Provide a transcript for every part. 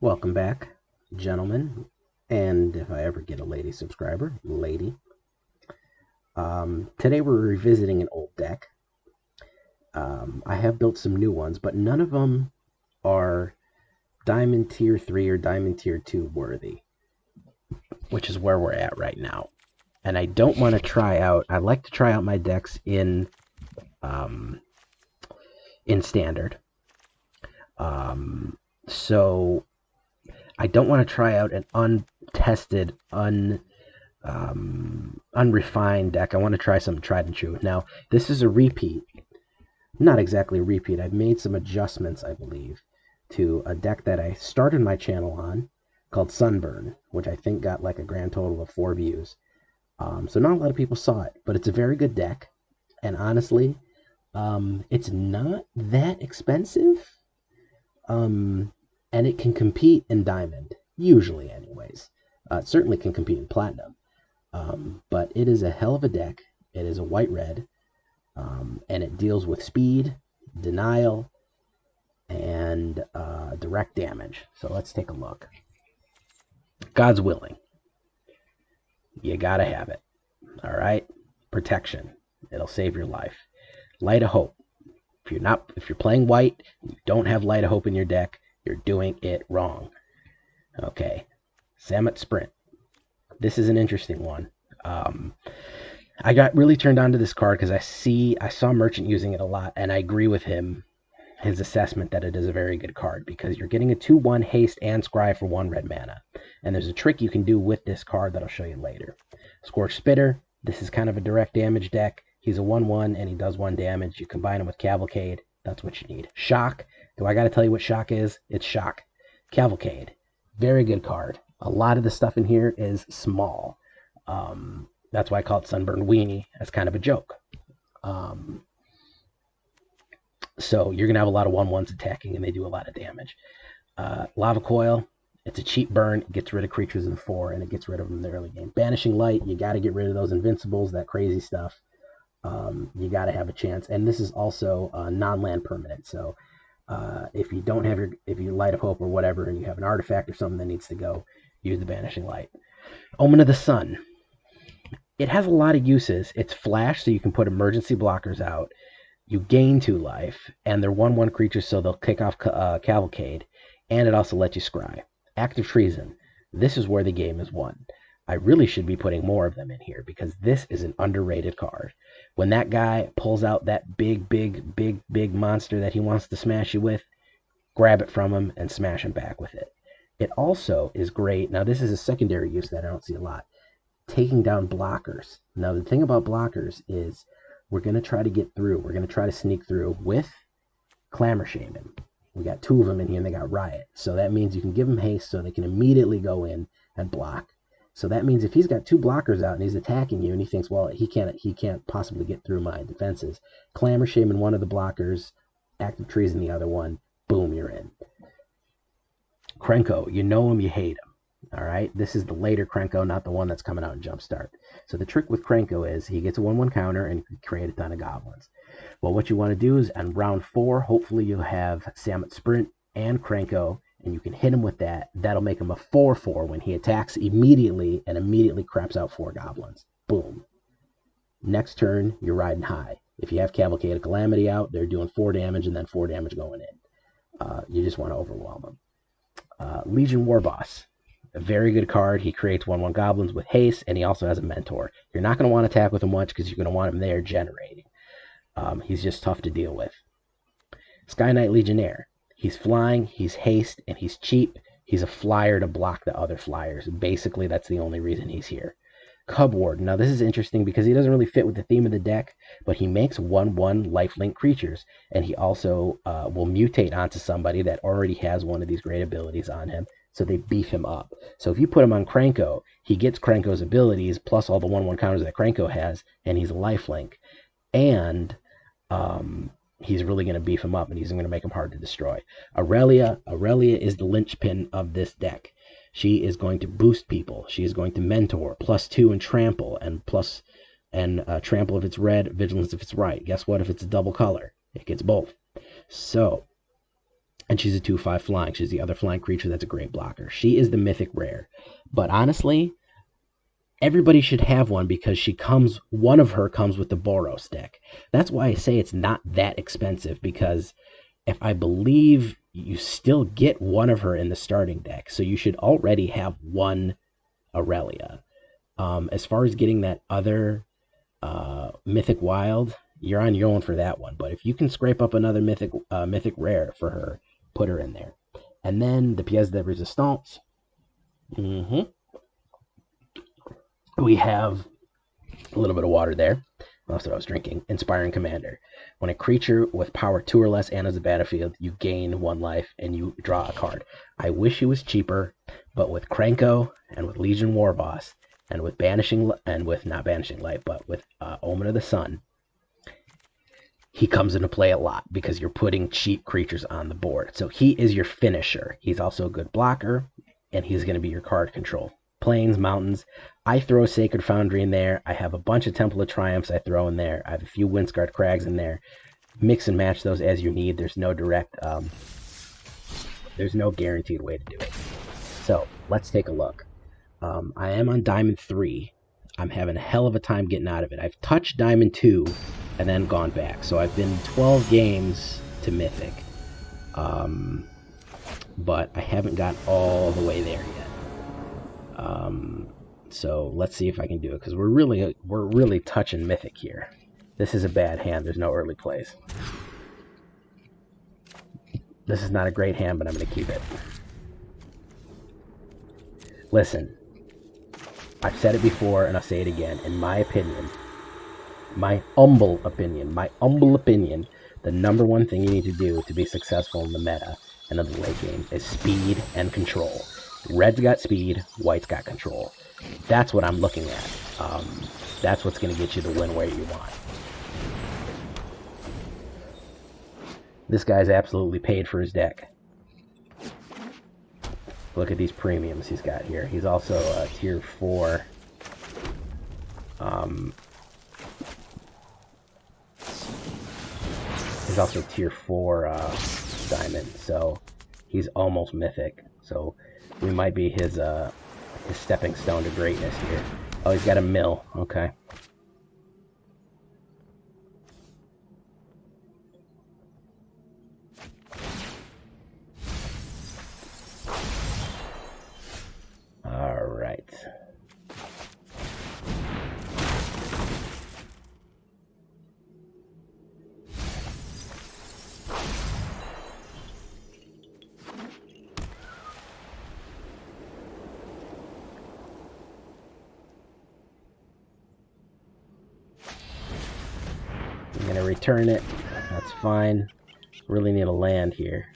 Welcome back, gentlemen, and if I ever get a lady subscriber, lady. Today we're revisiting an old deck. I have built some new ones, but none of them are Diamond Tier 3 or Diamond Tier 2 worthy, which is where we're at right now. And I don't want to try out, I like to try out my decks um, in Standard. So I don't want to try out an untested, unrefined deck. I want to try something tried and true. Now, this is a repeat. Not exactly a repeat. I've made some adjustments, I believe, to a deck that I started my channel on called Sunburned, which I think got like a grand total of 4 views. So not a lot of people saw it, but it's a very good deck. And honestly, it's not that expensive. And it can compete in Diamond, usually anyways. It certainly can compete in Platinum. But it is a hell of a deck. It is a white-red, and it deals with speed, denial, and direct damage. So let's take a look. God's willing. You gotta have it. All right? Protection. It'll save your life. Light of Hope. If you're playing white, and you don't have Light of Hope in your deck, you're doing it wrong. Okay. Samet Sprint. This is an interesting one. I got really turned on to this card because I saw Merchant using it a lot, and I agree with his assessment that it is a very good card because you're getting a 2/1 haste and scry for 1 red mana. And there's a trick you can do with this card that I'll show you later. Scorch Spitter. This is kind of a direct damage deck. He's a 1/1 and he does 1 damage. You combine him with Cavalcade. That's what you need. Shock. Do I got to tell you what Shock is? It's Shock. Cavalcade. Very good card. A lot of the stuff in here is small. That's why I call it Sunburned Weenie as kind of a joke. So you're going to have a lot of 1/1s attacking, and they do a lot of damage. Lava Coil, it's a cheap burn. It gets rid of creatures in 4, and it gets rid of them in the early game. Banishing Light, you got to get rid of those Invincibles, that crazy stuff. You got to have a chance. And this is also non-land permanent. So if you don't have if you Light of Hope or whatever, and you have an artifact or something that needs to go, use the Banishing Light. Omen of the Sun. It has a lot of uses. It's flash, so you can put emergency blockers out. You gain 2 life, and they're 1/1 creatures, so they'll kick off Cavalcade, and it also lets you scry. Active Treason. This is where the game is won. I really should be putting more of them in here because this is an underrated card. When that guy pulls out that big monster that he wants to smash you with, grab it from him and smash him back with it. It also is great. Now, this is a secondary use that I don't see a lot. Taking down blockers. Now, the thing about blockers is we're going to try to get through. We're going to try to sneak through with Clamor Shaman. We got 2 of them in here, and they got Riot. So that means you can give them haste so they can immediately go in and block. So that means if he's got 2 blockers out and he's attacking you and he thinks, well, he can't possibly get through my defenses. Clamor Shaman, one of the blockers, Active Treason, the other one. Boom, you're in. Krenko, you know him, you hate him. All right, this is the later Krenko, not the one that's coming out in Jumpstart. So the trick with Krenko is he gets a 1/1 counter and can create a ton of goblins. Well, what you want to do is on round 4, hopefully you'll have Samet Sprint and Krenko, and you can hit him with that. That'll make him a 4/4 when he attacks immediately and immediately craps out 4 goblins. Boom. Next turn, you're riding high. If you have Cavalcade of Calamity out, they're doing 4 damage and then 4 damage going in. You just want to overwhelm them. Legion Warboss. A very good card. He creates 1/1 goblins with haste, and he also has a mentor. You're not going to want to attack with him much because you're going to want him there generating. He's just tough to deal with. Sky Knight Legionnaire. He's flying, he's haste, and he's cheap. He's a flyer to block the other flyers. Basically, that's the only reason he's here. Cub Ward. Now, this is interesting because he doesn't really fit with the theme of the deck, but he makes 1/1 lifelink creatures, and he also will mutate onto somebody that already has one of these great abilities on him, so they beef him up. So if you put him on Krenko, he gets Krenko's abilities plus all the 1/1 counters that Krenko has, and he's a lifelink. And he's really going to beef him up, and he's going to make him hard to destroy. Aurelia is the linchpin of this deck. She is going to boost people. She is going to mentor, +2 and trample, and trample if it's red, vigilance if it's right. Guess what? If it's a double color, it gets both. So And she's a 2/5 flying. She's the other flying creature that's a great blocker. She is the mythic rare. But honestly, everybody should have one because one of her comes with the Boros deck. That's why I say it's not that expensive, because if I believe you still get one of her in the starting deck. So you should already have one Aurelia. As far as getting that other Mythic Wild, you're on your own for that one. But if you can scrape up another Mythic Rare for her, put her in there. And then the pièce de résistance. We have a little bit of water there. That's what I was drinking. Inspiring Commander. When a creature with power 2 or less enters the battlefield, you gain 1 life and you draw a card. I wish it was cheaper, but with Krenko and with Legion Warboss and with not Banishing Light, but with Omen of the Sun, he comes into play a lot because you're putting cheap creatures on the board. So he is your finisher. He's also a good blocker, and he's going to be your card control. Plains, mountains. I throw Sacred Foundry in there. I have a bunch of Temple of Triumphs I throw in there. I have a few Windscarred Crags in there. Mix and match those as you need. There's no guaranteed way to do it. So let's take a look. I am on Diamond 3. I'm having a hell of a time getting out of it. I've touched Diamond 2 and then gone back. So I've been 12 games to Mythic. But I haven't got all the way there yet. So let's see if I can do it, because we're really touching Mythic here. This is a bad hand. There's no early plays. This is not a great hand, but I'm going to keep it. Listen, I've said it before and I'll say it again. In my opinion, my humble opinion, the number one thing you need to do to be successful in the meta and in the late game is speed and control. Red's got speed, white's got control. That's what I'm looking at. That's what's going to get you the win where you want. This guy's absolutely paid for his deck. Look at these premiums he's got here. He's also tier 4. He's also tier 4 diamond, so he's almost mythic. So we might be his stepping stone to greatness here. Oh, he's got a mill. Okay. All right. I'm going to return it. That's fine. Really need a land here.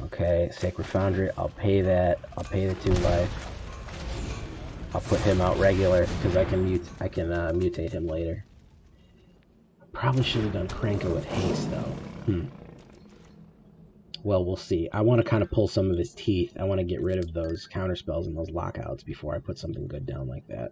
Okay, Sacred Foundry. I'll pay that. I'll pay the 2 life. I'll put him out regular because I can mutate him later. Probably should have done Krenko with haste though. Well, we'll see. I want to kind of pull some of his teeth. I want to get rid of those counterspells and those lockouts before I put something good down like that.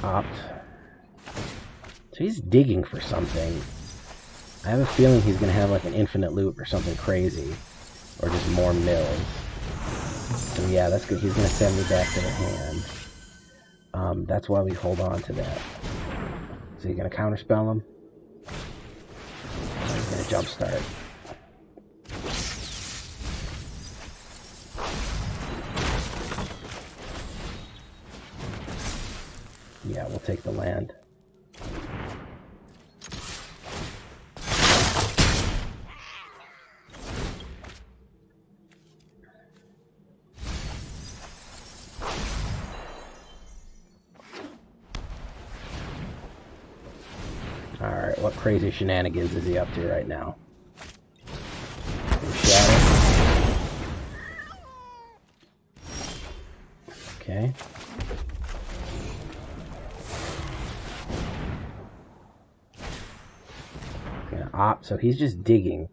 Opt. So he's digging for something. I have a feeling he's going to have like an infinite loop or something crazy. Or just more mills. And yeah, that's good. He's going to send me back to the hand. That's why we hold on to that. So he's going to counterspell him. He's going to jumpstart. Yeah, we'll take the land. Alright, what crazy shenanigans is he up to right now? Shadow. Okay. So he's just digging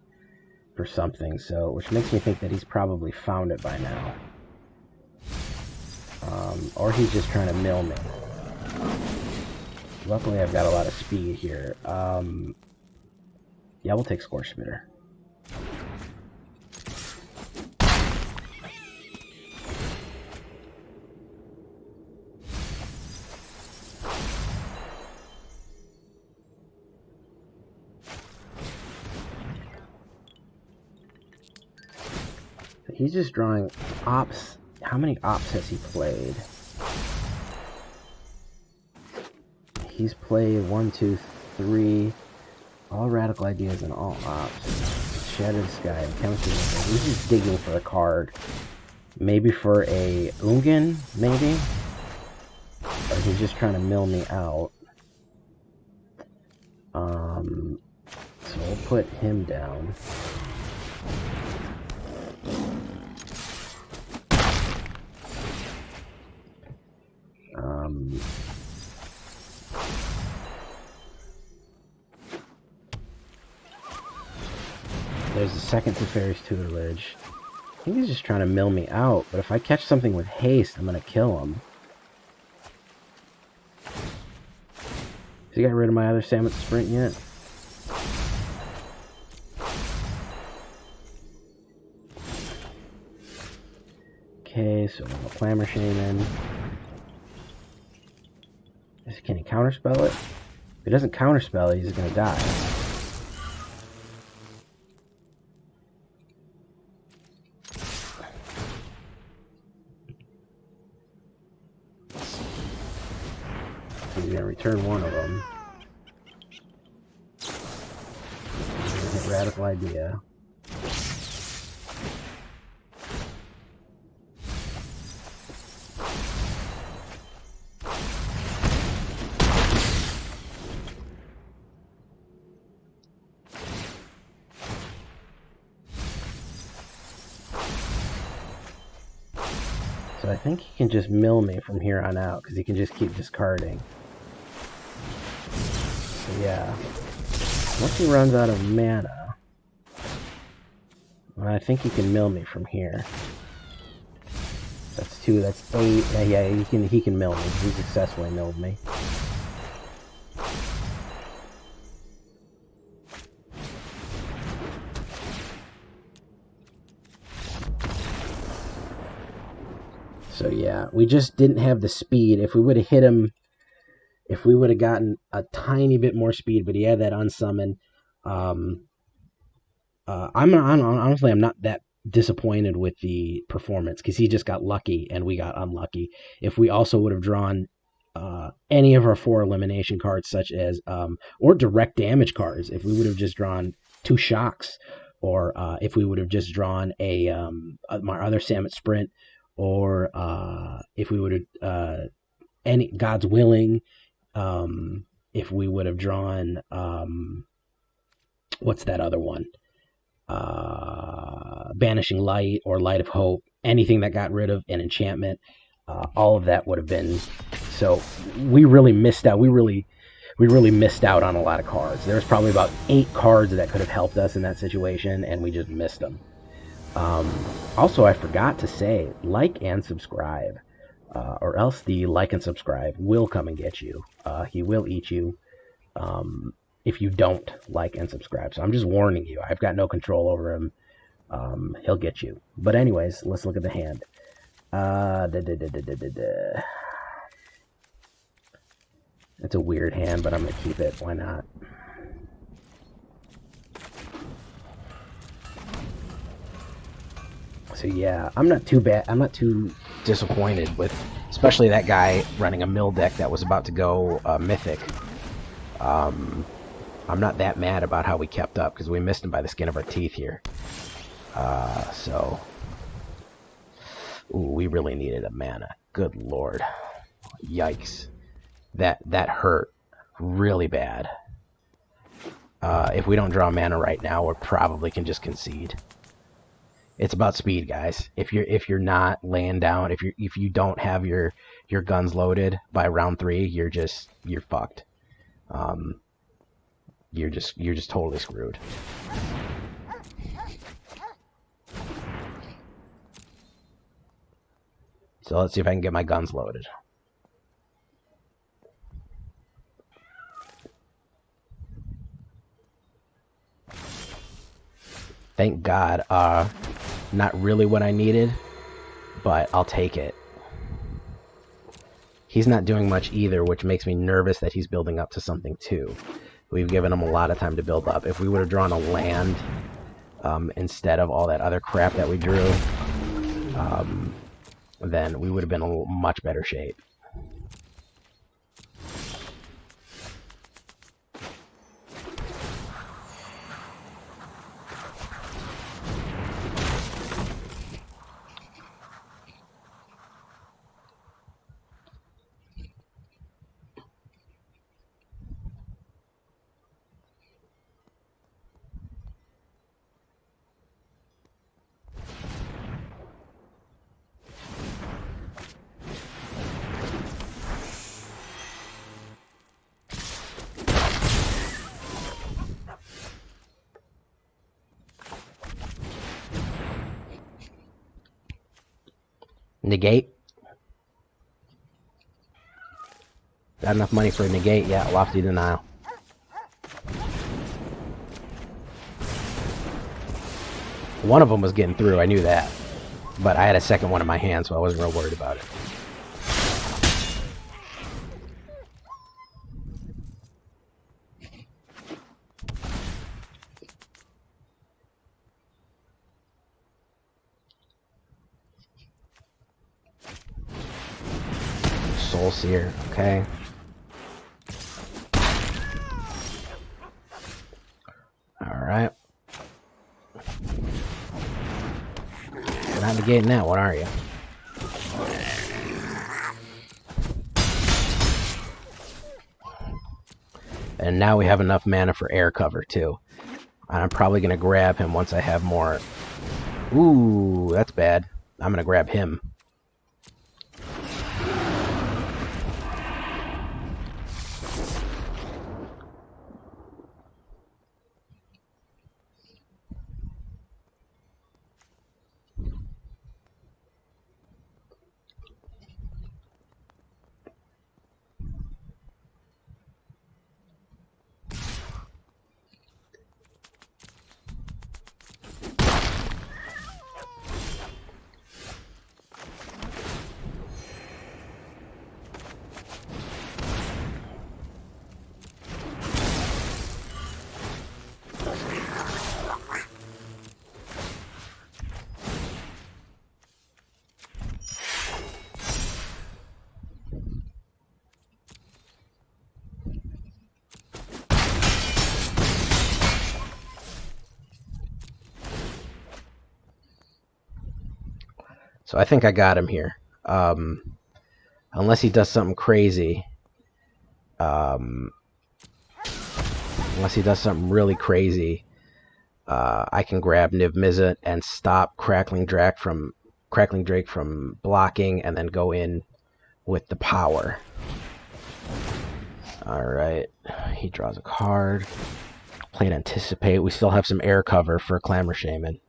for something, which makes me think that he's probably found it by now. Or he's just trying to mill me. Luckily, I've got a lot of speed here. Yeah, we'll take Score Spitter. He's just drawing ops. How many ops has he played? He's played 1, 2, 3. All Radical Ideas and all ops. Shattered Sky. He's just digging for a card. Maybe for a Ungin, maybe? Or he's just trying to mill me out. So we'll put him down. There's the second Teferi's Tutelage. I think he's just trying to mill me out, but if I catch something with haste, I'm going to kill him. Has he got rid of my other Samus Sprint yet? Okay, so a Clamor Shaman. Can he counterspell it? If he doesn't counterspell it, he's going to die. He's going to return one of them. Hit Radical Idea. So I think he can just mill me from here on out, because he can just keep discarding. So yeah. Once he runs out of mana, I think he can mill me from here. That's 2, that's 8. Yeah, he can mill me. He successfully milled me. So yeah, we just didn't have the speed. If we would have hit him, if we would have gotten a tiny bit more speed, but he had that unsummon. Honestly, I'm not that disappointed with the performance, because he just got lucky and we got unlucky. If we also would have drawn any of our 4 elimination cards, such as or direct damage cards, if we would have just drawn 2 shocks, or if we would have just drawn my other Samus Sprint, or if we would have any God's Willing, if we would have drawn what's that other one? Banishing Light or Light of Hope, anything that got rid of an enchantment, all of that would have been. So we really missed out. We really missed out on a lot of cards. There was probably about 8 cards that could have helped us in that situation, and we just missed them. Also, I forgot to say, like and subscribe, or else the like and subscribe will come and get you. He will eat you if you don't like and subscribe. So I'm just warning you. I've got no control over him. He'll get you. But anyways, let's look at the hand. It's a weird hand, but I'm going to keep it. Why not? So yeah, I'm not too bad. I'm not too disappointed with, especially that guy running a mill deck that was about to go mythic. I'm not that mad about how we kept up, because we missed him by the skin of our teeth here. So, ooh, we really needed a mana. Good lord, yikes! That hurt really bad. If we don't draw mana right now, we probably can just concede. It's about speed, guys. If you're not laying down, if you don't have your guns loaded by round 3, you're fucked. You're just totally screwed. So let's see if I can get my guns loaded. Thank God. Not really what I needed, but I'll take it. He's not doing much either, which makes me nervous that he's building up to something too. We've given him a lot of time to build up. If we would have drawn a land instead of all that other crap that we drew, then we would have been in a much better shape. Negate. Got enough money for a negate? Yeah, lofty denial. One of them was getting through, I knew that. But I had a second one in my hand, so I wasn't real worried about it. Soul Seer, okay. Alright. You're not negating that one, are you? And now we have enough mana for air cover, too. And I'm probably going to grab him once I have more. Ooh, that's bad. I'm going to grab him. So I think I got him here. Unless he does something crazy. Unless he does something really crazy, I can grab Niv Mizzet and stop Crackling Drake from blocking, and then go in with the power. Alright, he draws a card. Play to Anticipate. We still have some air cover for Clamor Shaman.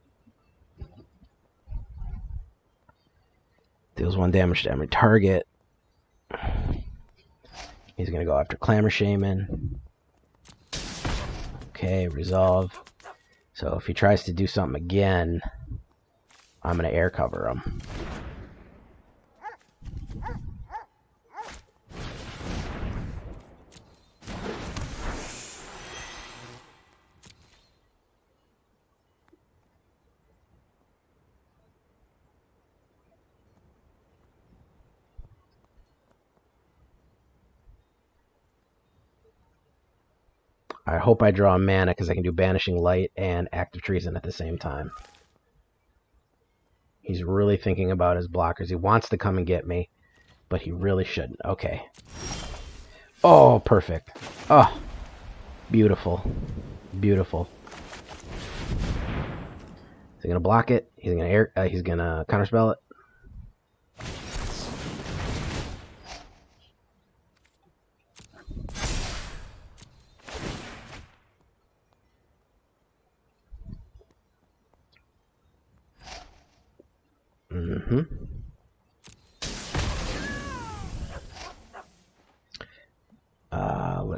Deals 1 damage to every target. He's going to go after Clamor Shaman. Okay, resolve. So if he tries to do something again, I'm going to air cover him. I hope I draw a mana because I can do Banishing Light and Active Treason at the same time. He's really thinking about his blockers. He wants to come and get me, but he really shouldn't. Okay. Oh, perfect. Oh, beautiful. Beautiful. Is he gonna block it? He's gonna counterspell it.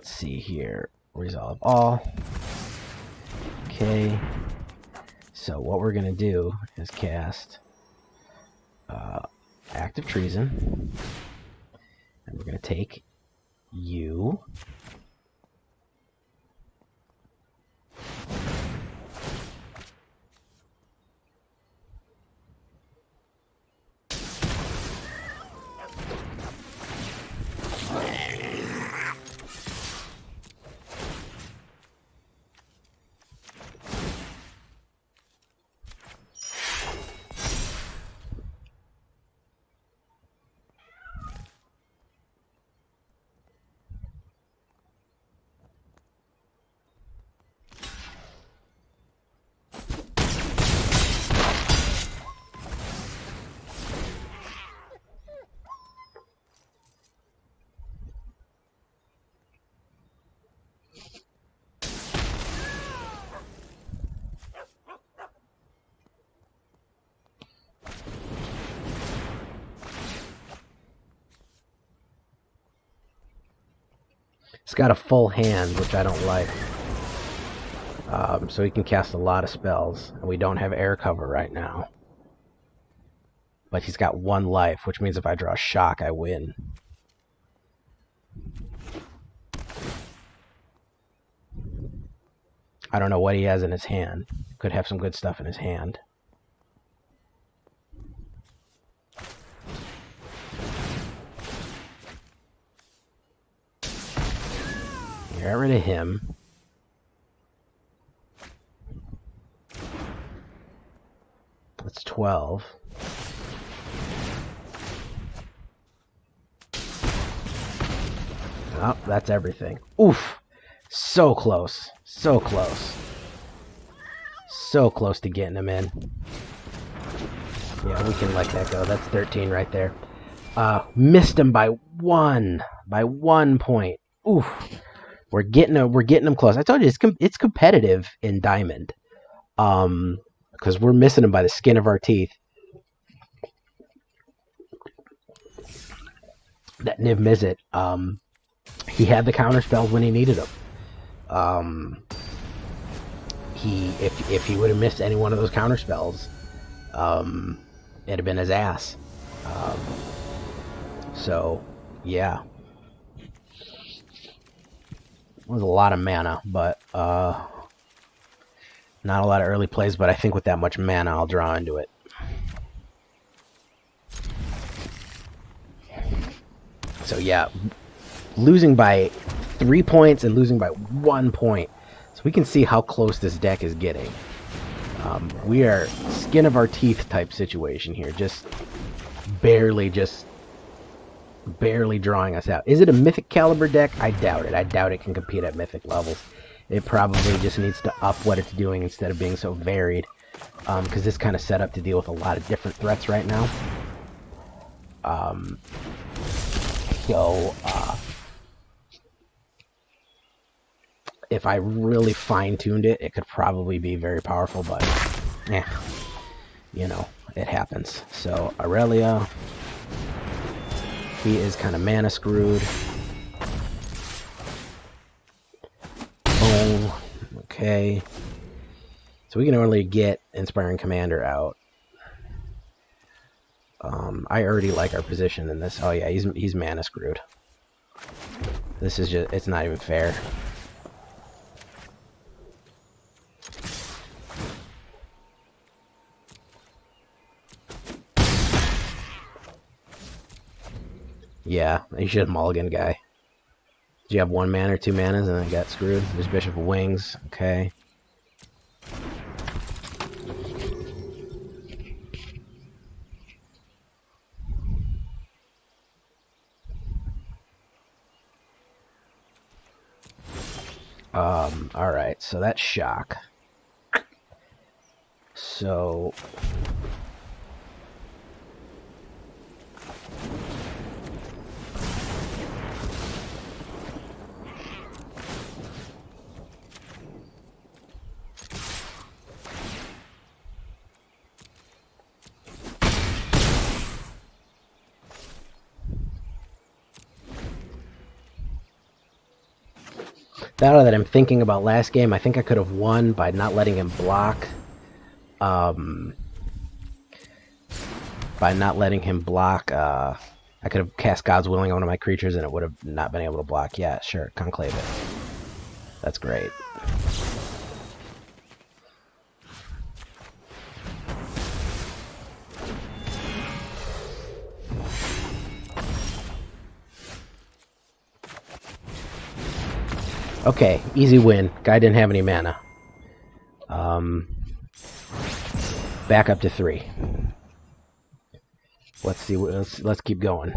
let's see here. Resolve all. Okay. So what we're going to do is cast Act of Treason. And we're going to take you. It's got a full hand, which I don't like. So he can cast a lot of spells. And we don't have air cover right now. But he's got 1 life, which means if I draw Shock, I win. I don't know what he has in his hand. Could have some good stuff in his hand. Get rid of him. That's 12. Oh, that's everything. Oof! So close. So close. So close to getting him in. Yeah, we can let that go. That's 13 right there. Missed him by 1. By 1 point. Oof. We're getting him close. I told you it's competitive in Diamond. Because we're missing him by the skin of our teeth. That Niv Mizzet, he had the counter spells when he needed them. If he would have missed any one of those counter spells, it'd have been his ass. So yeah, it was a lot of mana, but not a lot of early plays. But I think with that much mana, I'll draw into it. So yeah, losing by 3 points and losing by 1 point. So we can see how close this deck is getting. We are skin of our teeth type situation here. Just barely drawing us out. Is it a Mythic caliber deck? I doubt it. I doubt it can compete at Mythic levels. It probably just needs to up what it's doing instead of being so varied. Because this kind of set up to deal with a lot of different threats right now. If I really fine-tuned it, it could probably be very powerful, but you know, it happens. So Aurelia, he is kind of mana screwed. Boom. Okay. So we can only get Inspiring Commander out. I already like our position in this. Oh yeah, he's mana screwed. This is just, it's not even fair. Yeah, you should have mulligan, guy. Did you have 1 mana or 2 manas and I got screwed? There's Bishop of Wings. Okay. Alright, so that's Shock. So Now that I'm thinking about last game, I think I could have won by not letting him block. By not letting him block, I could have cast God's Willing on one of my creatures and it would have not been able to block. Yeah, sure, conclave it. That's great. Okay, easy win. Guy didn't have any mana. Back up to 3. Let's see. Let's keep going.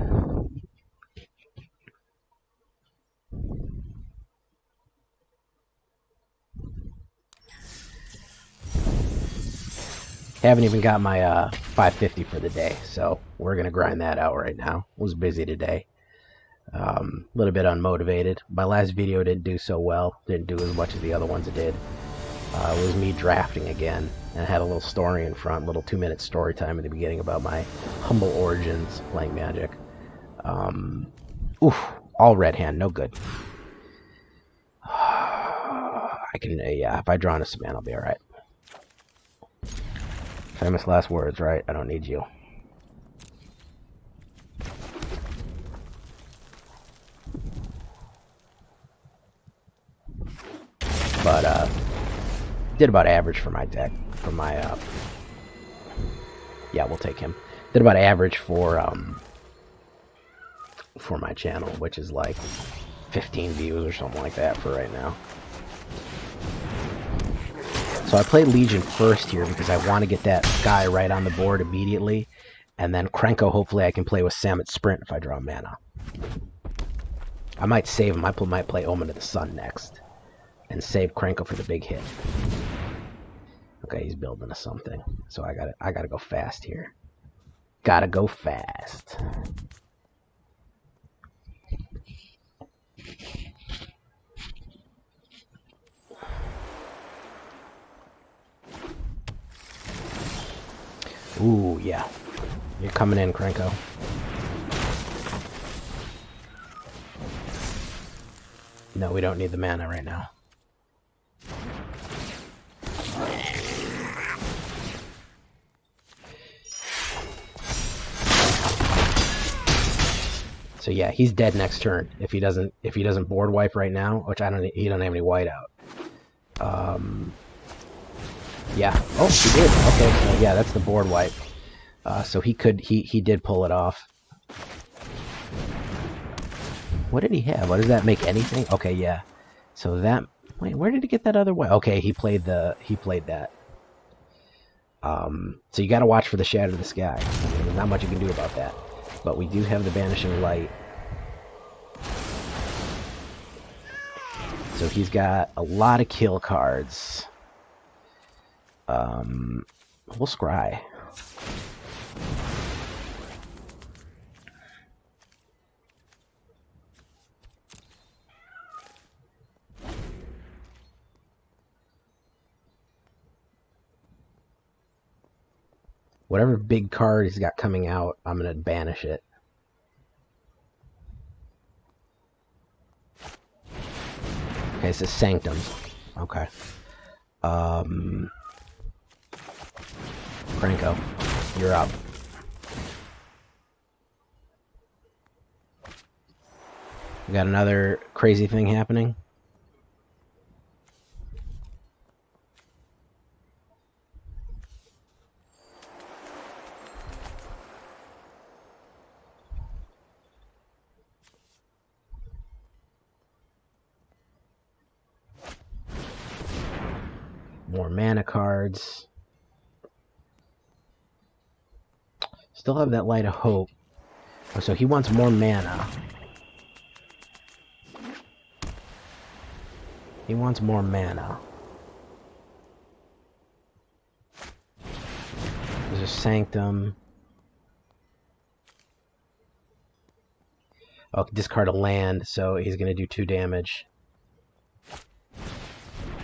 Haven't even got my 550 for the day, so we're gonna grind that out right now. Was busy today. A little bit unmotivated. My last video didn't do so well. Didn't do as much as the other ones it did. It was me drafting again, and I had a little story in front, little 2-minute story time in the beginning about my humble origins playing Magic. Oof, all red hand, no good. I can, yeah, if I draw on a Saman, I'll be alright. Famous last words, right? I don't need you. But, did about average for my deck, for my, yeah, we'll take him. Did about average for my channel, which is like 15 views or something like that for right now. So I played Legion first here because I want to get that guy right on the board immediately, and then Krenko, hopefully I can play with Samet Sprint if I draw mana. I might save him. I might play Omen of the Sun next, and save Krenko for the big hit. Okay, he's building us something, so I gotta go fast here. Gotta go fast. Ooh, yeah. You're coming in, Krenko. No, we don't need the mana right now. So yeah, he's dead next turn if he doesn't board wipe right now, which he don't have any white out. Yeah. Oh, he did. Okay, so yeah, that's the board wipe. So he did pull it off. What did he have? What does that make? Anything? Okay, yeah. So that, wait, where did he get that other way? Okay, he played that. So you got to watch for the Shadow of the Sky. I mean, there's not much you can do about that. But we do have the Banishing Light. So he's got a lot of kill cards. We'll scry. Whatever big card he's got coming out, I'm going to banish it. Okay, it says Sanctums. Okay. Krenko, you're up. We got another crazy thing happening. More mana cards. Still have that Light of Hope. Oh, so he wants more mana. He wants more mana. There's a Sanctum. Oh, discard a land, so he's going to do 2 damage.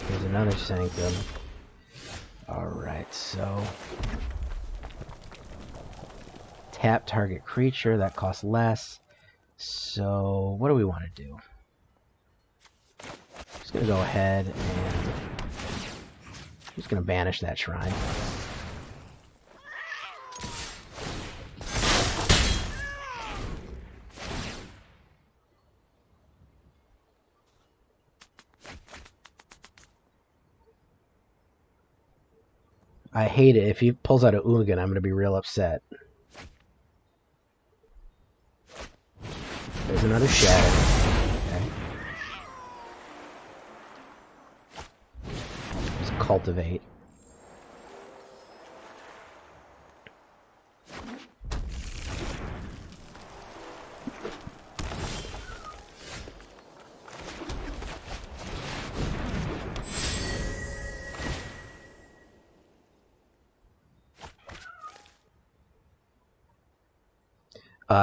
There's another Sanctum. Alright, so... tap target creature, that costs less. So, what do we want to do? Just going to go ahead and I'm just going to banish that shrine. I hate it. If he pulls out a Ugin, I'm going to be real upset. There's another shadow. Okay. Let's cultivate.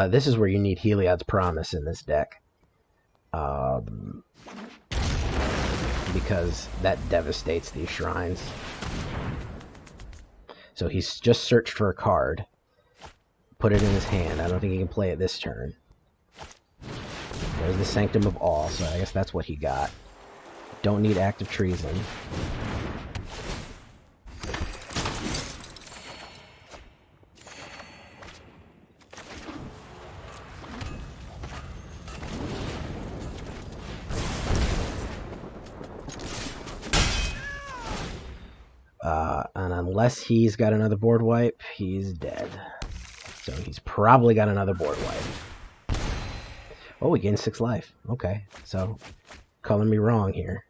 This is where you need Heliod's Promise in this deck. Because that devastates these shrines. So he's just searched for a card. Put it in his hand. I don't think he can play it this turn. There's the Sanctum of All, so I guess that's what he got. Don't need Act of Treason. And unless he's got another board wipe, he's dead. So he's probably got another board wipe. Oh, we gained 6 life. Okay, so calling me wrong here.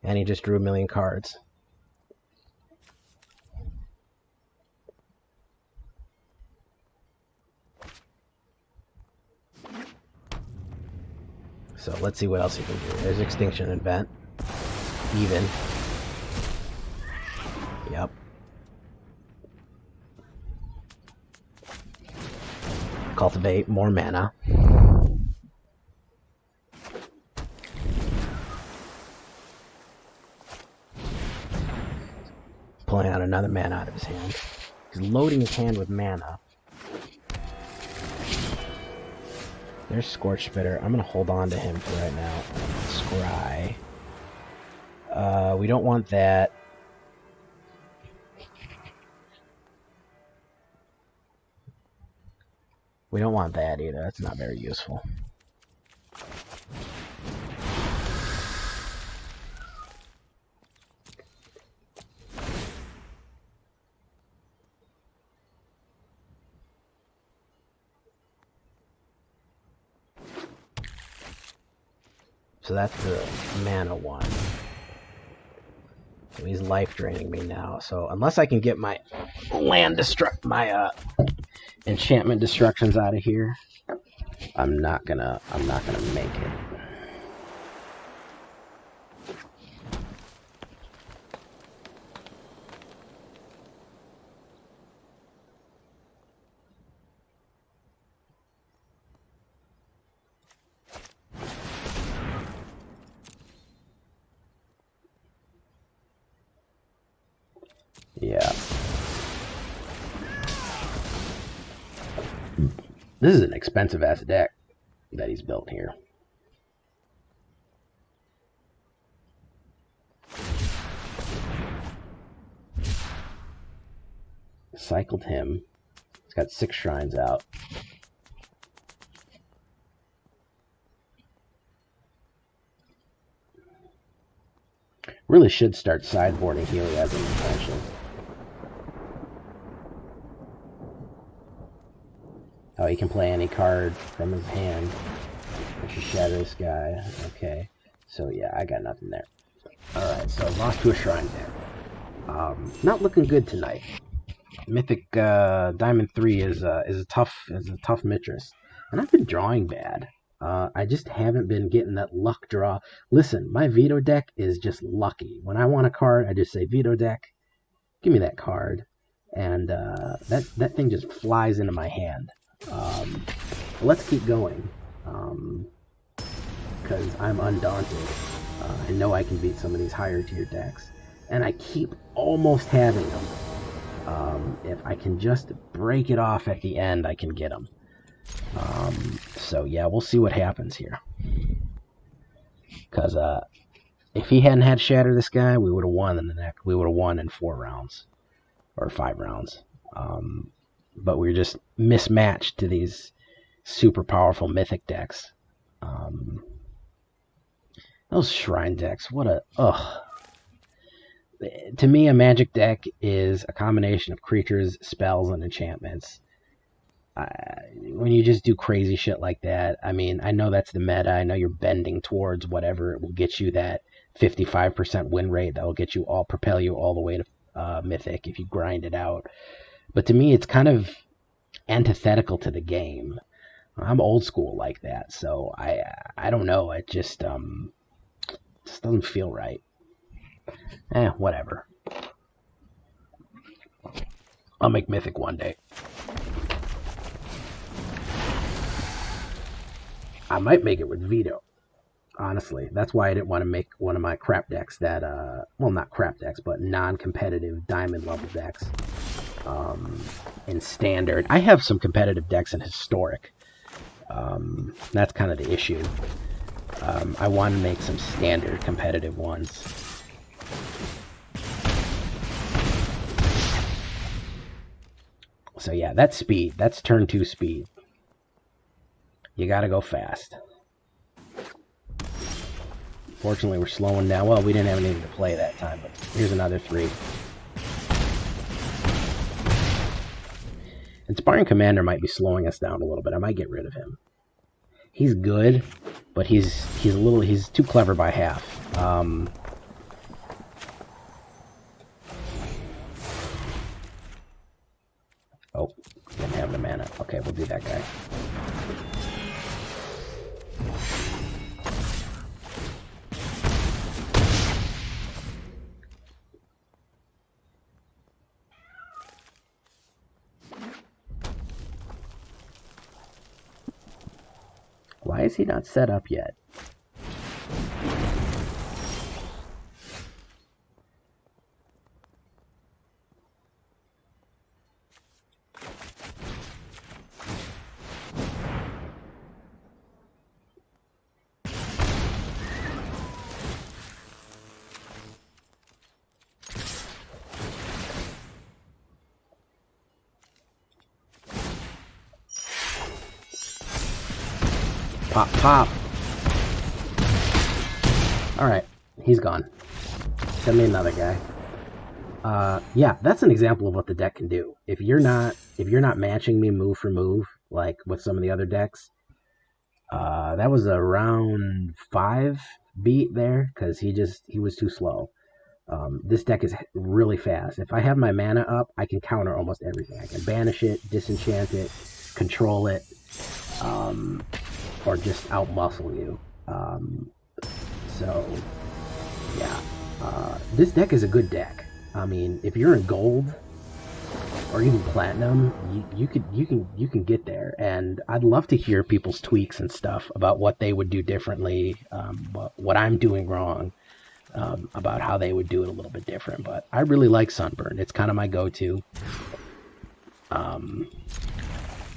And he just drew a million cards. So let's see what else he can do. There's Extinction Event. Even. Yep. Cultivate more mana. Pulling out another mana out of his hand. He's loading his hand with mana. There's Scorch Spitter. I'm going to hold on to him for right now. Scry. We don't want that. We don't want that either. That's not very useful. So that's the mana one. So he's life draining me now. So unless I can get my enchantment destructions out of here, I'm not gonna make it. Yeah. This is an expensive ass deck that he's built here. Cycled him. He's got 6 shrines out. Really should start sideboarding Heliod's Intention. Oh, he can play any card from his hand. I should shatter this guy. Okay. So yeah, I got nothing there. Alright, so lost to a shrine there. Not looking good tonight. Mythic Diamond 3 is a tough mistress. And I've been drawing bad. I just haven't been getting that luck draw. Listen, my veto deck is just lucky. When I want a card, I just say veto deck. Give me that card. And that thing just flies into my hand. Let's keep going, because I'm undaunted. I know I can beat some of these higher tier decks, and I keep almost having them. If I can just break it off at the end, I can get them. So yeah, we'll see what happens here, because if he hadn't had Shatter this guy, we would have won in the next. We would have won in 4 rounds or 5 rounds. But we were just mismatched to these super powerful mythic decks. Those shrine decks, what a ugh. To me, a magic deck is a combination of creatures, spells, and enchantments. When you just do crazy shit like that, I mean, I know that's the meta. I know you're bending towards whatever will get you that 55% win rate that will get you propel you all the way to Mythic if you grind it out. But to me, it's kind of antithetical to the game. I'm old school like that, so I don't know. It just doesn't feel right. Whatever. I'll make Mythic one day. I might make it with Veto. Honestly, that's why I didn't want to make one of my crap decks that, well, not crap decks, but non-competitive diamond level decks in Standard. I have some competitive decks in Historic. That's kind of the issue. I want to make some Standard competitive ones. So yeah, that's speed. That's turn 2 speed. You gotta go fast. Fortunately, we're slowing down. Well, we didn't have anything to play that time, but here's another 3. Inspiring Commander might be slowing us down a little bit. I might get rid of him. He's good, but he's too clever by half. Oh, didn't have the mana. Okay, we'll do that guy. Why is he not set up yet? Pop, pop. Alright, he's gone. Send me another guy. Yeah, that's an example of what the deck can do. If you're not matching me move for move, like with some of the other decks, that was a round 5 beat there, because he was too slow. This deck is really fast. If I have my mana up, I can counter almost everything. I can banish it, disenchant it, control it, or just outmuscle you. So yeah, this deck is a good deck. I mean, if you're in gold or even platinum, you can get there. And I'd love to hear people's tweaks and stuff about what they would do differently, what I'm doing wrong, about how they would do it a little bit different. But I really like Sunburned. It's kind of my go-to.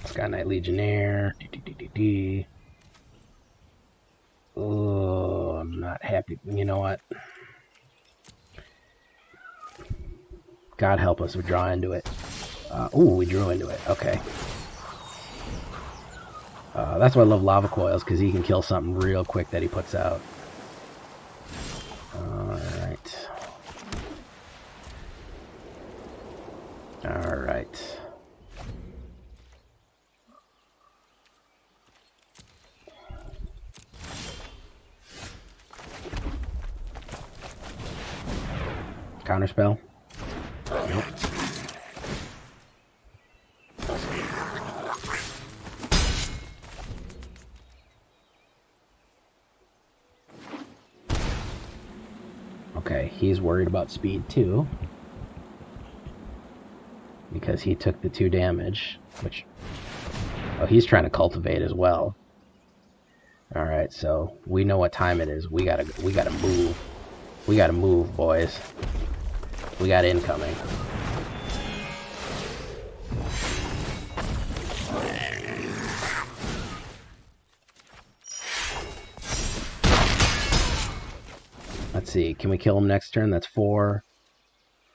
Sky Knight Legionnaire. Oh, I'm not happy. You know what? God help us, we draw into it. We drew into it. Okay. That's why I love Lava Coils, because he can kill something real quick that he puts out. Alright. Alright. Counterspell? Nope. Okay, he's worried about speed too, because he took the 2 damage, which... Oh, he's trying to cultivate as well. Alright, so we know what time it is. We gotta move. We gotta move, boys. We got incoming. Let's see. Can we kill him next turn? That's 4,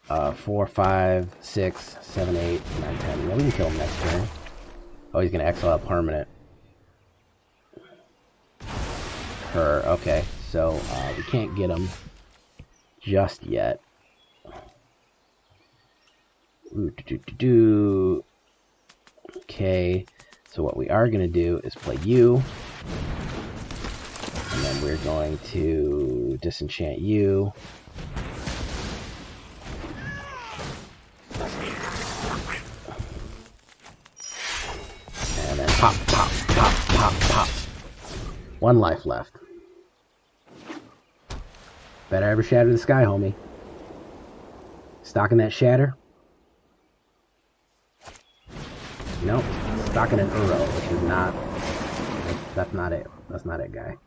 4, 5, 6, 7, 8, 9, 10. Yeah, we can kill him next turn. Oh, he's going to exile a permanent. Okay, so we can't get him just yet. Okay, so what we are going to do is play you. And then we're going to disenchant you. And then pop, pop, pop, pop, pop. 1 life left. Better ever shatter the sky, homie. Stocking that shatter? Nope. Stocking an Uro, which is not... That's not it. That's not it, guy.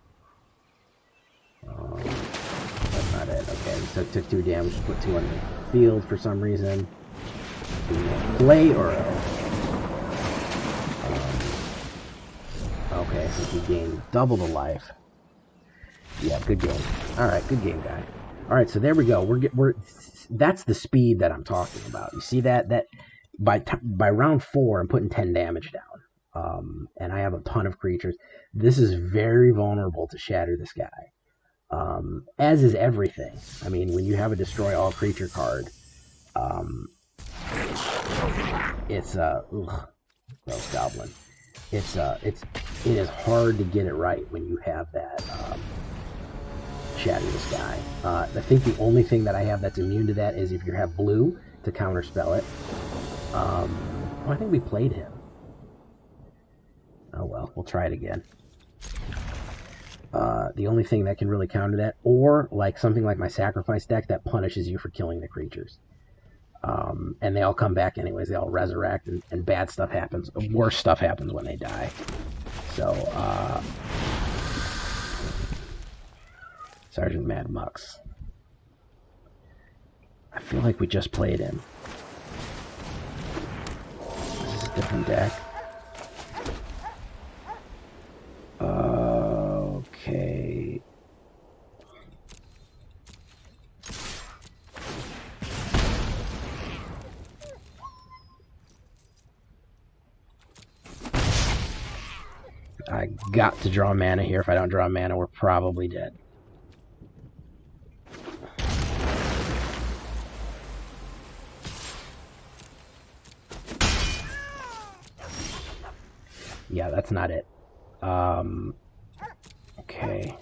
That's not it. Okay, so took 2 damage, put 2 on the field for some reason. Play Uro. Okay, so he gained double the life. Yeah, good game. Alright, good game, guy. Alright, so there we go. That's the speed that I'm talking about. You see that? That by round 4, I'm putting 10 damage down. And I have a ton of creatures. This is very vulnerable to shatter the sky. As is everything. I mean, when you have a destroy all creature card, it's gross goblin. It is hard to get it right when you have that shatter the sky. I think the only thing that I have that's immune to that is if you have blue to counterspell it. I think we played him. Oh well, we'll try it again. The only thing that can really counter that, or like something like my sacrifice deck that punishes you for killing the creatures. And they all come back anyways, they all resurrect, and bad stuff happens. Worse stuff happens when they die. So, Sergeant Mad Mux. I feel like we just played him. This is a different deck. Okay. I got to draw mana here. If I don't draw mana, we're probably dead. Yeah, that's not it. Okay.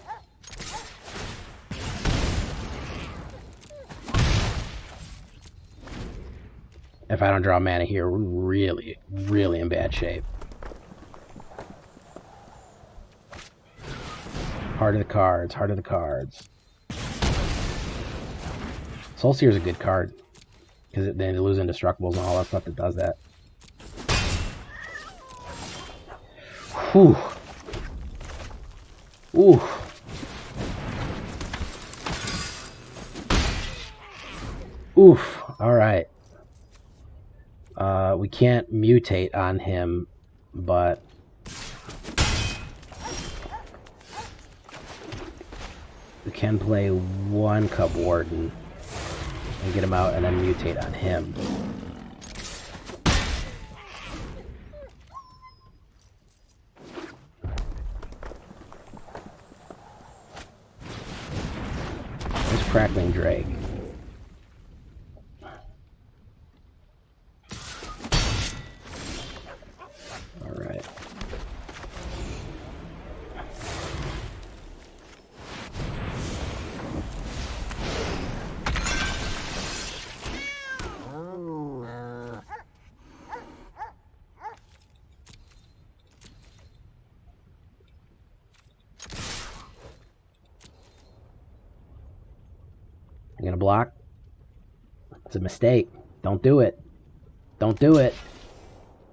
If I don't draw mana here, we're really, really in bad shape. Heart of the cards, heart of the cards. Soulseer is a good card. Because then they lose indestructibles and all that stuff that does that. Whew. Ooh. Oof. Alright. We can't mutate on him, but... we can play 1 Cub Warden and get him out and then mutate on him. There's Crackling Drake. Alright. You gonna block? It's a mistake. Don't do it. Don't do it.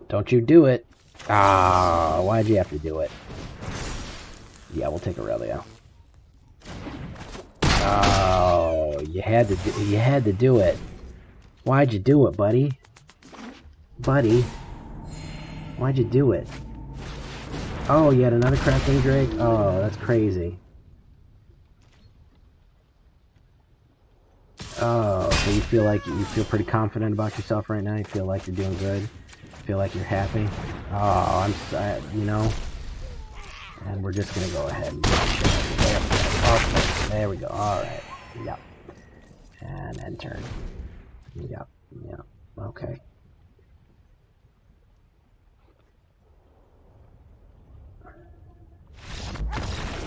Don't you do it. Ah, why'd you have to do it? Yeah, we'll take Aurelia. Oh, you had to do it. Why'd you do it, buddy? Buddy? Why'd you do it? Oh, you had another Crackling Drake? Oh, that's crazy. Oh, so you feel pretty confident about yourself right now? You feel like you're doing good? Feel like you're happy? Oh, I'm sorry, you know. And we're just gonna go ahead and there we go. Alright. Yep. And end turn. Yep. Yep. Okay.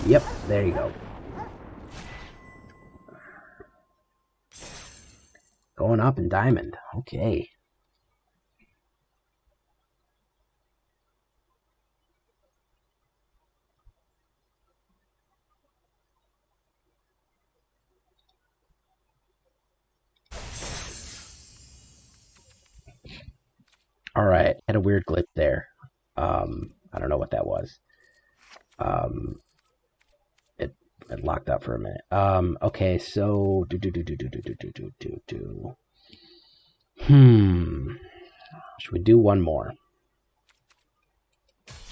Yep, there you go. Going up in diamond. Okay. Alright, had a weird glitch there. I don't know what that was. It locked up for a minute. Okay, so should we do one more?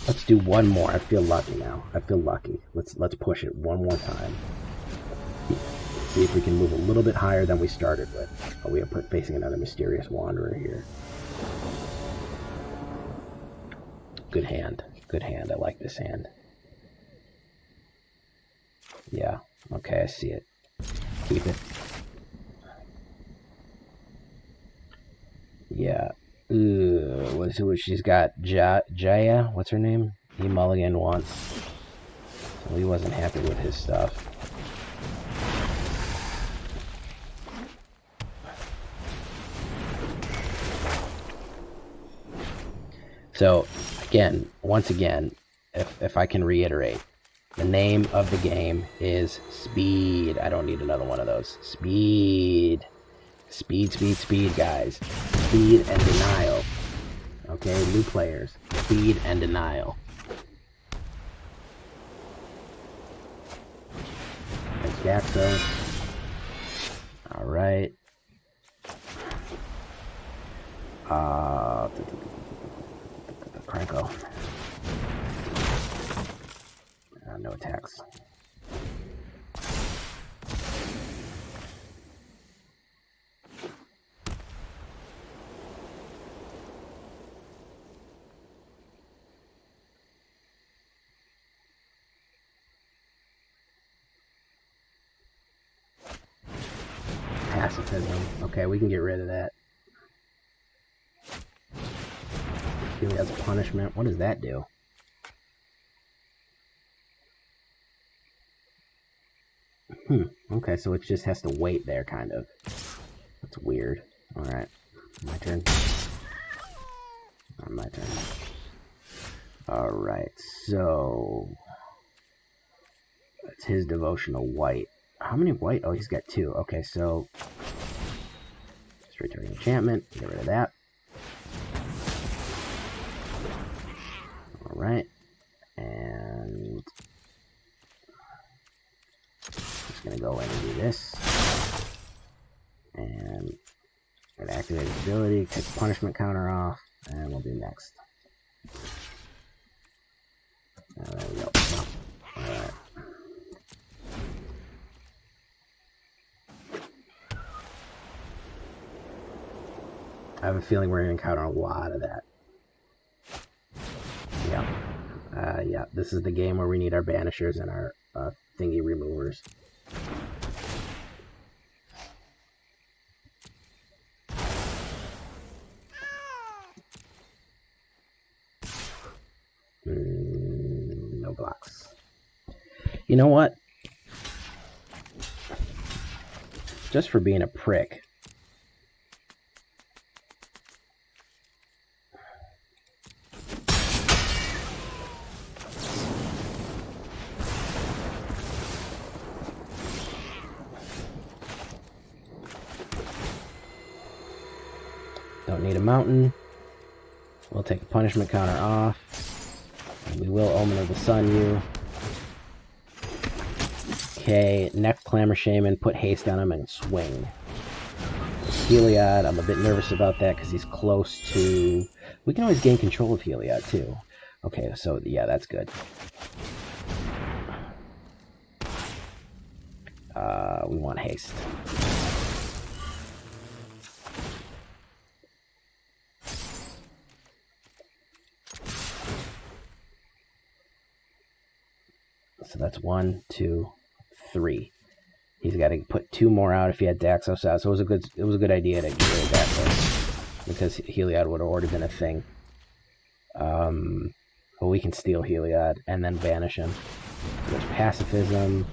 Let's do one more. I feel lucky now. I feel lucky. Let's push it one more time. See if we can move a little bit higher than we started with. Oh, we are facing another mysterious wanderer here. Good hand. Good hand. I like this hand. Yeah. Okay, I see it. Keep it. Yeah. What she's got? Jaya? What's her name? He mulliganed once. So he wasn't happy with his stuff. So, once again, if I can reiterate, the name of the game is Speed. I don't need another one of those. Speed. Speed, speed, speed, guys. Speed and denial. Okay, new players. Speed and denial. There's Gaxo. Alright. Cranko. No attacks. Pacifism. Okay, we can get rid of that. He has punishment. What does that do? Okay, so it just has to wait there, kind of. That's weird. Alright. My turn. My turn. Alright, so... that's his devotional white. How many white? Oh, he's got 2. Okay, so... straight to enchantment. Get rid of that. Alright. And... just gonna go in and do this. And... gonna activate his ability, take the punishment counter off, and we'll do next. There we go. Alright. I have a feeling we're going to encounter a lot of that. Yeah. Yeah, this is the game where we need our banishers and our thingy removers. No blocks. You know what? Just for being a prick. Don't need a mountain. We'll take the punishment counter off. And we will Omen of the Sun you. Okay, next Clamor Shaman, put haste on him and swing. Heliod, I'm a bit nervous about that because he's close to... we can always gain control of Heliod too. Okay, so yeah, that's good. We want haste. So that's 1, 2, 3. He's got to put 2 more out if he had Daxos out. So it was a good idea to get rid of that first, because Heliod would have already been a thing. Well, we can steal Heliod and then banish him. So there's pacifism.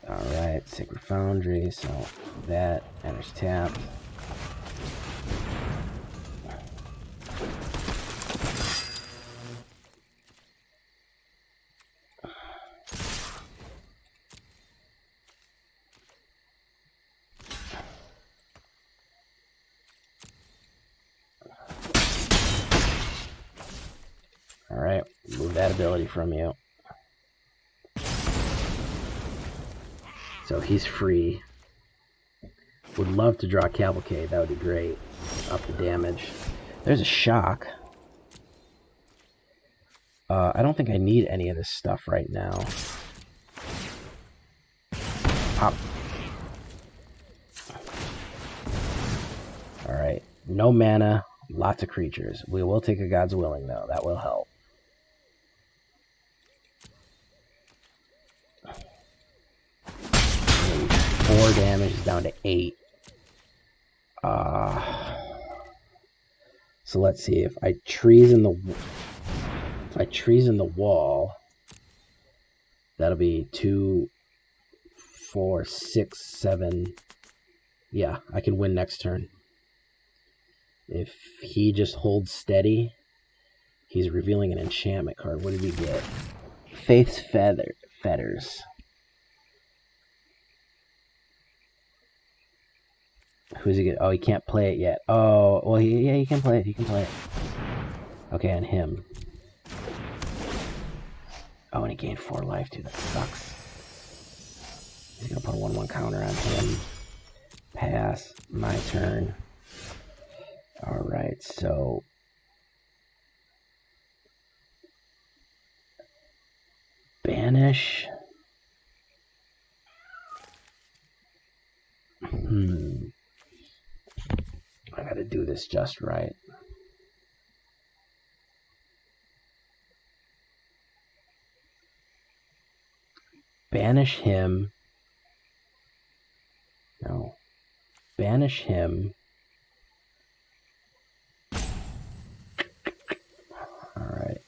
Alright, Sacred Foundry, so that, and there's tap. Alright, move that ability from you. So he's free. Would love to draw Cavalcade, that would be great. Up the damage. There's a shock. I don't think I need any of this stuff right now. Pop. Alright, no mana, lots of creatures. We will take a God's Willing though, that will help. Maybe 4 damage is down to 8. So let's see, if I treason the wall, that'll be 2, 4, 6, 7. Yeah, I can win next turn. If he just holds steady, he's revealing an enchantment card. What did we get? Faith's Fetters. Who's he get? Oh, he can't play it yet. Oh, well, yeah, he can play it. He can play it. Okay, and him. Oh, and he gained 4 life, too. That sucks. He's going to put a 1/1 counter on him. Pass. My turn. Alright, so... Banish. I gotta do this just right. Banish him. No. Banish him. Alright.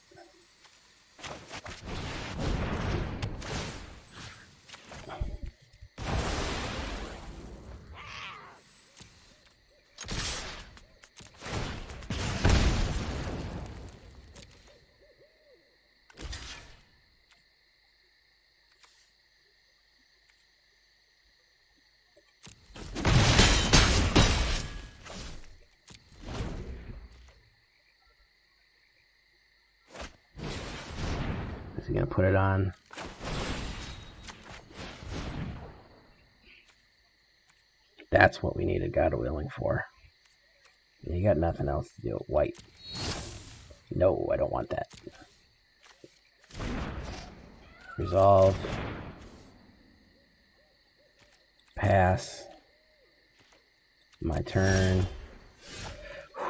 Is he gonna put it on? That's what we needed God Willing for. You got nothing else to do. White. No, I don't want that. Resolve. Pass. My turn.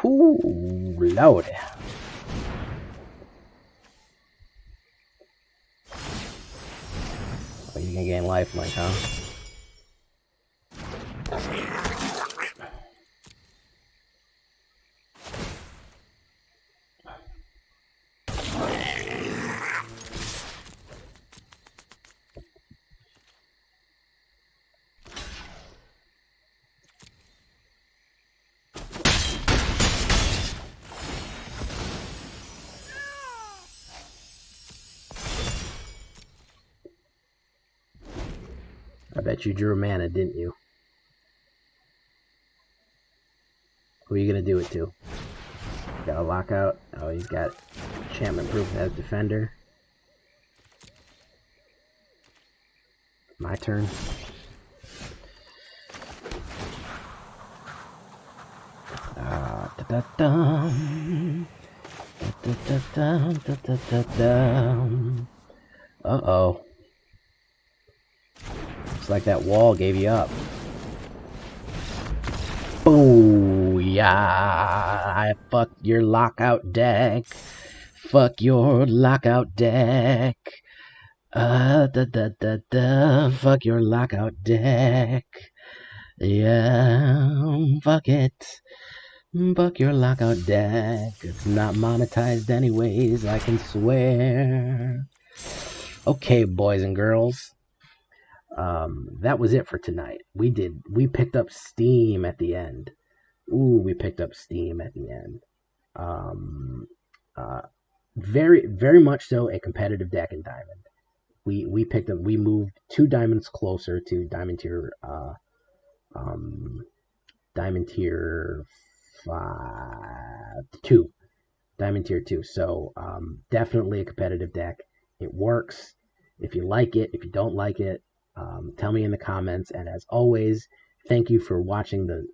Ooh, load. Oh, you can gain lifelink, huh? I bet you drew mana, didn't you? Who are you going to do it to? Got a lockout. Oh, he's got enchantment proof as defender. My turn. Uh-oh. Looks like that wall gave you up. Booyah! I fucked your lockout deck. Fuck your lockout deck. Fuck your lockout deck. Yeah, fuck it. Fuck your lockout deck. It's not monetized anyways, I can swear. Okay, boys and girls. That was it for tonight. We picked up steam at the end. Ooh, we picked up steam at the end. Um, uh, very much so a competitive deck in Diamond. We moved 2 diamonds closer to um, Diamond Tier 2. Diamond Tier 2. So definitely a competitive deck. It works. If you like it, if you don't like it, tell me in the comments. And as always, thank you for watching the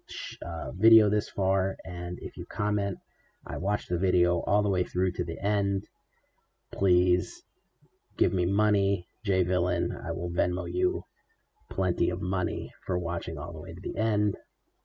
video this far. And if you comment, I watched the video all the way through to the end. Please give me money, Villain. I will Venmo you plenty of money for watching all the way to the end,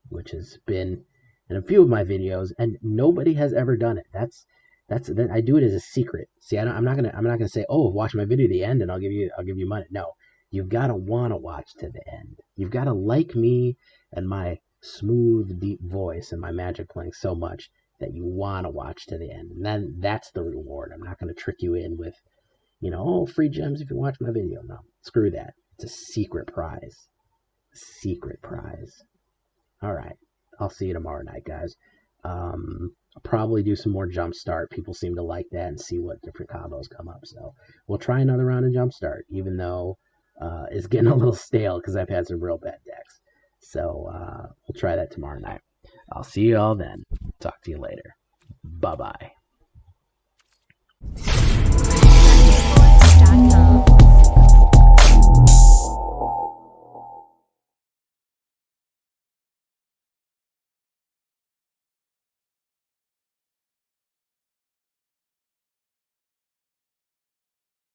which has been in a few of my videos, and nobody has ever done it. That's I do it as a secret. See, I'm not gonna say, oh, watch my video to the end and I'll give you money. No, you've got to want to watch to the end. You've got to like me and my smooth, deep voice and my magic playing so much that you want to watch to the end, and then that's the reward. I'm not going to trick you in with, oh, free gems if you watch my video. No, screw that. It's a secret prize. Secret prize. All right. I'll see you tomorrow night, guys. I'll probably do some more Jumpstart. People seem to like that and see what different combos come up. So we'll try another round of Jumpstart, even though it's getting a little stale because I've had some real bad decks. So we'll try that tomorrow night. I'll see you all then. Talk to you later. Bye-bye.